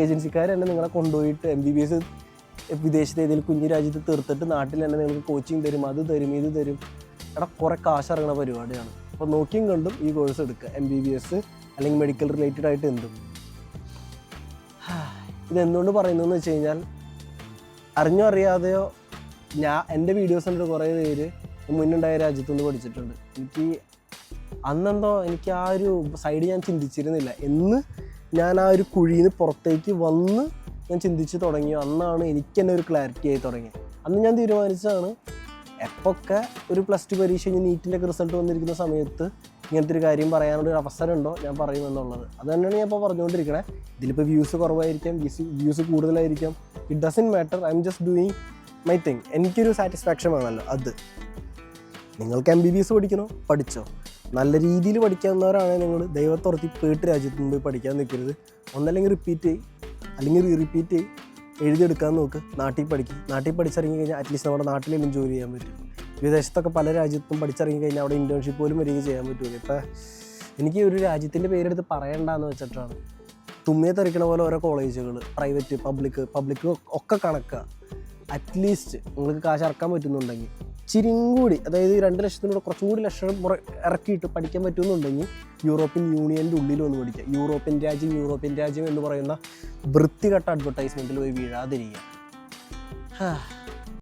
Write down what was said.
ഏജൻസിക്കാർ തന്നെ നിങ്ങളെ കൊണ്ടുപോയിട്ട് MBBS വിദേശത്ത് ഏതെങ്കിലും കുഞ്ഞു രാജ്യത്ത് തീർത്തിട്ട് നാട്ടിൽ തന്നെ നിങ്ങൾക്ക് കോച്ചിങ് തരും, അത് തരും, ഇത് തരും. എടാ കുറേ കാശ് ഇറങ്ങുന്ന പരിപാടിയാണ്. അപ്പോൾ നോക്കിയും കണ്ടും ഈ കോഴ്സ് എടുക്കുക, MBBS അല്ലെങ്കിൽ മെഡിക്കൽ റിലേറ്റഡ് ആയിട്ട് എന്തും. ഇതെന്തുകൊണ്ട് പറയുന്നതെന്ന് വെച്ച് കഴിഞ്ഞാൽ അറിഞ്ഞോ അറിയാതെയോ എൻ്റെ വീഡിയോസ് കണ്ടിട്ട് കുറേ പേര് മുന്നുണ്ടായ രാജ്യത്തുനിന്ന് പഠിച്ചിട്ടുണ്ട്. എനിക്ക് ആ ഒരു സൈഡ് ഞാൻ ചിന്തിച്ചിരുന്നില്ല. എന്ന് ഞാൻ ആ ഒരു കുഴിയിൽ നിന്ന് പുറത്തേക്ക് വന്ന് ഞാൻ ചിന്തിച്ച് തുടങ്ങിയോ അന്നാണ് എനിക്ക് തന്നെ ഒരു ക്ലാരിറ്റി ആയി തുടങ്ങിയത്. അന്ന് ഞാൻ തീരുമാനിച്ചതാണ്, എപ്പൊക്കെ ഒരു +2 പരീക്ഷ കഴിഞ്ഞ് നീറ്റിൻ്റെ ഒക്കെ റിസൾട്ട് വന്നിരിക്കുന്ന സമയത്ത് ഇങ്ങനത്തെ ഒരു കാര്യം പറയാനുള്ളൊരു അവസരമുണ്ടോ ഞാൻ പറയുമെന്നുള്ളത്. അത് തന്നെയാണ് ഞാൻ ഇപ്പോൾ പറഞ്ഞുകൊണ്ടിരിക്കണേ. ഇതിലിപ്പോൾ വ്യൂസ് കുറവായിരിക്കാം, വ്യൂസ് കൂടുതലായിരിക്കാം, it doesn't matter. I'm just doing my thing. എനിക്കൊരു സാറ്റിസ്ഫാക്ഷൻ വേണമല്ലോ. അത് നിങ്ങൾക്ക് MBBS പഠിക്കണോ പഠിച്ചോ, നല്ല രീതിയിൽ പഠിക്കാവുന്നവരാണെങ്കിൽ നിങ്ങൾ ദൈവത്തുറത്തി പോയിട്ട് രാജ്യത്ത് പോയി പഠിക്കാൻ നിൽക്കരുത്. ഒന്നല്ലെങ്കിൽ റിപ്പീറ്റ് ചെയ്യും, അല്ലെങ്കിൽ റിപ്പീറ്റ് ചെയ്യും, എഴുതിയെടുക്കാൻ നോക്ക്, നാട്ടിൽ പഠിക്കും. നാട്ടിൽ പഠിച്ചിറങ്ങി കഴിഞ്ഞാൽ അറ്റ്ലീസ്റ്റ് നമ്മുടെ നാട്ടിലെങ്കിലും ജോലി ചെയ്യാൻ പറ്റും. വിദേശത്തൊക്കെ പല രാജ്യത്തും പഠിച്ചിറങ്ങി കഴിഞ്ഞാൽ അവിടെ ഇൻറ്റേൺഷിപ്പ് പോലും വരികയും ചെയ്യാൻ പറ്റുമല്ലോ. ഇപ്പം എനിക്ക് ഒരു രാജ്യത്തിൻ്റെ പേരെടുത്ത് പറയണ്ടെന്ന് വെച്ചിട്ടാണ്. തുമ്മിയെ തെറിക്കണ പോലെ ഓരോ കോളേജുകൾ, പ്രൈവറ്റ്, പബ്ലിക് ഒക്കെ കണക്കുക. അറ്റ്ലീസ്റ്റ് നിങ്ങൾക്ക് കാശ് ഇറക്കാൻ പറ്റുന്നുണ്ടെങ്കിൽ ഇച്ചിരിയും കൂടി, അതായത് 2 ലക്ഷത്തിനൂടെ കുറച്ചും കൂടി ലക്ഷം ഇറക്കിയിട്ട് പഠിക്കാൻ പറ്റുമെന്നുണ്ടെങ്കിൽ യൂറോപ്യൻ യൂണിയൻ്റെ ഉള്ളിൽ വന്ന് പഠിക്കുക. യൂറോപ്യൻ രാജ്യം എന്ന് പറയുന്ന വൃത്തികെട്ട അഡ്വർടൈസ്മെൻറ്റിൽ പോയി വീഴാതിരിക്കുക.